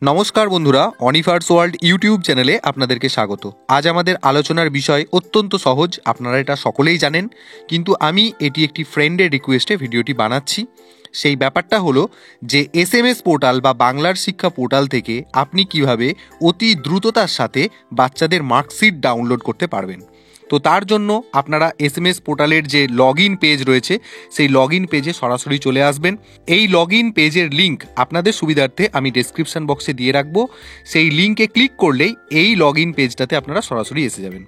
নমস্কার বন্ধুরা, অনিফার্স world YouTube চ্যানেলে আপনাদেরকে স্বাগত। আজ আমাদের আলোচনার বিষয় অত্যন্ত সহজ, আপনারা এটা সকলেই জানেন, কিন্তু আমি এটি একটি ফ্রেন্ডের রিকোয়েস্টে ভিডিওটি বানাচ্ছি। সেই ব্যাপারটা হলো যে এসএমএস পোর্টাল বা বাংলার শিক্ষা পোর্টাল থেকে আপনি কিভাবে অতি দ্রুততার সাথে বাচ্চাদের মার্কশিট ডাউনলোড করতে পারবেন। তো তার জন্য আপনারা এসএমএস পোর্টালের যে লগ ইন পেজ রয়েছে সেই লগ ইন পেজে সরাসরি চলে আসবেন। এই লগ ইন পেজের লিঙ্ক আপনাদের সুবিধার্থে আমি ডেসক্রিপশন বক্সে দিয়ে রাখবো। সেই লিঙ্কে ক্লিক করলেই এই লগ ইন পেজটাতে আপনারা সরাসরি এসে যাবেন।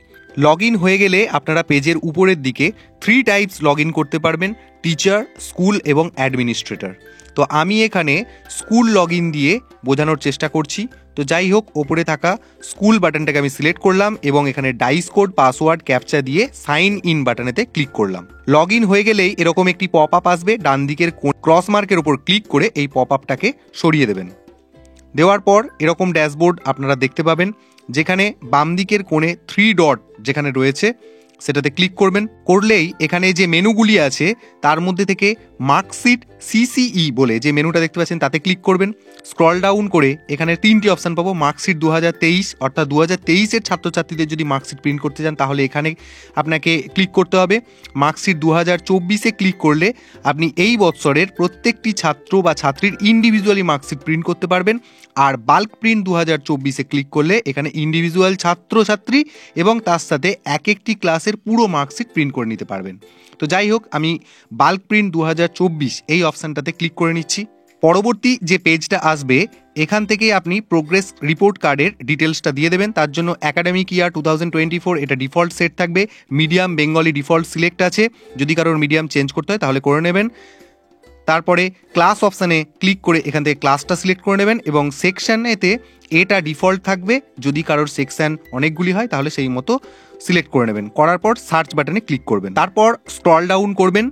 লগ ইন হয়ে গেলে আপনারা পেজের উপরের দিকে 3 টাইপস লগ ইন করতে পারবেন: টিচার, স্কুল এবং অ্যাডমিনিস্ট্রেটর। তো আমি এখানে স্কুল লগ ইন দিয়ে বোঝানোর চেষ্টা করছি। তো যাই হোক, ওপরে থাকা স্কুল বাটনটাকে আমি সিলেক্ট করলাম এবং এখানে ডাইস কোড, পাসওয়ার্ড, ক্যাপচা দিয়ে সাইন ইন বাটনেতে ক্লিক করলাম। লগ ইন হয়ে গেলেই এরকম একটি পপ আপ আসবে। ডান দিকের ক্রস মার্কের উপর ক্লিক করে এই পপ আপটাকে সরিয়ে দেবেন। দেওয়ার পর এরকম ড্যাশবোর্ড আপনারা দেখতে পাবেন, যেখানে বাম দিকের কোণে 3 ডট যেখানে রয়েছে সেটাতে ক্লিক করবেন। করলেই এখানে যে মেনুগুলি আছে তার মধ্যে থেকে মার্কশিট সিসিই বলে যে মেনুটা দেখতে পাচ্ছেন তাতে ক্লিক করবেন। স্ক্রল ডাউন করে এখানে 3টি অপশান পাবো। মার্কশিট 2023, অর্থাৎ 2023-এর ছাত্রছাত্রীদের যদি মার্কশিট প্রিন্ট করতে চান তাহলে এখানে আপনাকে ক্লিক করতে হবে। মার্কশিট 2024-এ ক্লিক করলে আপনি এই বৎসরের প্রত্যেকটি ছাত্র বা ছাত্রীর ইন্ডিভিজুয়ালি মার্কশিট প্রিন্ট করতে পারবেন। আর বাল্ক প্রিন্ট 2024-এ ক্লিক করলে এখানে ইন্ডিভিজুয়াল ছাত্রছাত্রী এবং তার সাথে এক একটি ক্লাসের পুরো মার্কশিট প্রিন্ট করে নিতে পারবেন। তো যাই হোক, আমি বাল্ক প্রিন্ট 2024 এই অপশানটাতে ক্লিক করে নিচ্ছি। পরবর্তী যে পেজটা আসবে এখান থেকে আপনি প্রোগ্রেস রিপোর্ট কার্ডের ডিটেলসটা দিয়ে দেবেন। তার জন্য একাডেমিক ইয়ার 2024 এটা ডিফল্ট সেট থাকবে। মিডিয়াম বেঙ্গলি ডিফল্ট সিলেক্ট আছে, যদি কারোর মিডিয়াম চেঞ্জ করতে হয় তাহলে করে নেবেন। তারপরে ক্লাস অপশানে ক্লিক করে এখান থেকে ক্লাসটা সিলেক্ট করে নেবেন এবং সেকশানেতে এটা ডিফল্ট থাকবে। যদি কারোর সেকশান অনেকগুলি হয় তাহলে সেই মতো সিলেক্ট করে নেবেন। করার পর সার্চ বাটনে ক্লিক করবেন। তারপর স্ক্রল ডাউন করবেন।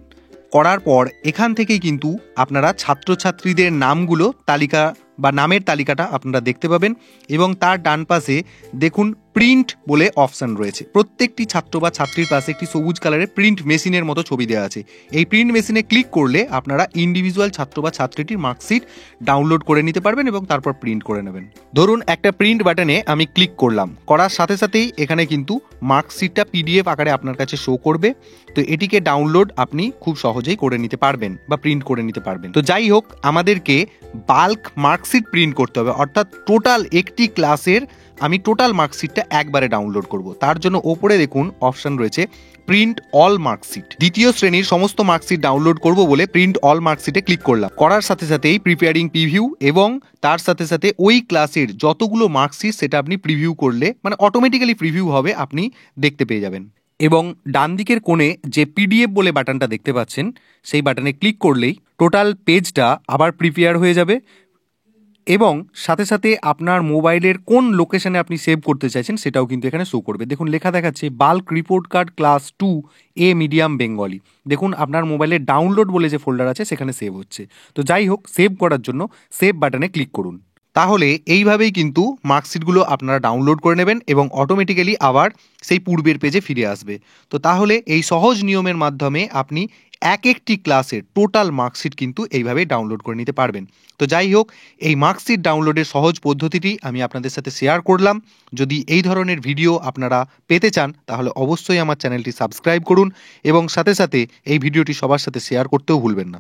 করার পর এখান থেকেই কিন্তু আপনারা ছাত্রছাত্রীদের নামগুলো তালিকা বা নামের তালিকাটা আপনারা দেখতে পাবেন এবং তার ডান পাশে দেখুন প্রিন্ট বলে অপশান রয়েছে। প্রত্যেকটি ছাত্র বা ছাত্রীর পাশে একটি সবুজ কালারের প্রিন্ট মেশিনের মতো ছবি দেওয়া আছে। এই প্রিন্ট মেশিনে ক্লিক করলে আপনারা ইন্ডিভিজুয়াল ছাত্র বা ছাত্রীটির মার্কশিট ডাউনলোড করে নিতে পারবেন এবং তারপর প্রিন্ট করে নেবেন। ধরুন একটা প্রিন্ট বাটনে আমি ক্লিক করলাম, করার সাথে সাথেই এখানে কিন্তু মার্কশিটটা পিডিএফ আকারে আপনার কাছে শো করবে। তো এটিকে ডাউনলোড আপনি খুব সহজেই করে নিতে পারবেন বা প্রিন্ট করে নিতে পারবেন। তো যাই হোক, আমাদেরকে বাল্ক মার্কশিট প্রিন্ট করতে হবে, অর্থাৎ টোটাল একটি ক্লাসের আমি টোটাল মার্কশিটটা একবারে ডাউনলোড করব। তার জন্য ওপরে দেখুন অপশন রয়েছে প্রিন্ট অল মার্কশিট। দ্বিতীয় শ্রেণীর সমস্ত মার্কশিট ডাউনলোড করব বলে প্রিন্ট অল মার্কশিটে ক্লিক করলাম। করার সাথে সাথেই প্রিপেয়ারিং প্রিভিউ এবং তার সাথে সাথে ওই ক্লাসের যতগুলো মার্কশিট সেটা আপনি প্রিভিউ করলে মানে অটোমেটিক্যালি প্রিভিউ হবে, আপনি দেখতে পেয়ে যাবেন। এবং ডান দিকের কোণে যে পিডিএফ বলে বাটনটা দেখতে পাচ্ছেন সেই বাটনে ক্লিক করলেই টোটাল পেজটা আবার প্রিপেয়ার হয়ে যাবে এবং সাথে সাথে আপনার মোবাইলের কোন লোকেশনে আপনি সেভ করতে চাইছেন সেটাও কিন্তু এখানে শো করবে। দেখুন লেখা দেখাচ্ছে বাল্ক রিপোর্ট কার্ড ক্লাস 2 এ মিডিয়াম বেঙ্গলি। দেখুন আপনার মোবাইলে ডাউনলোড বলে যে ফোল্ডার আছে সেখানে সেভ হচ্ছে। তো যাই হোক, সেভ করার জন্য সেভ বাটনে ক্লিক করুন। তাহলে এইভাবেই কিন্তু মার্কশিটগুলো আপনারা ডাউনলোড করে নেবেন এবং অটোমেটিক্যালি আবার সেই পূর্বের পেজে ফিরে আসবে। তো তাহলে এই সহজ নিয়মের মাধ্যমে আপনি এক একটি ক্লাসের টোটাল মার্কশিট কিন্তু এইভাবেই ডাউনলোড করে নিতে পারবেন। তো যাই হোক, এই মার্কশিট ডাউনলোডের সহজ পদ্ধতিটি আমি আপনাদের সাথে শেয়ার করলাম। যদি এই ধরনের ভিডিও আপনারা পেতে চান তাহলে অবশ্যই আমার চ্যানেলটি সাবস্ক্রাইব করুন এবং সাথে সাথে এই ভিডিওটি সবার সাথে শেয়ার করতেও ভুলবেন না।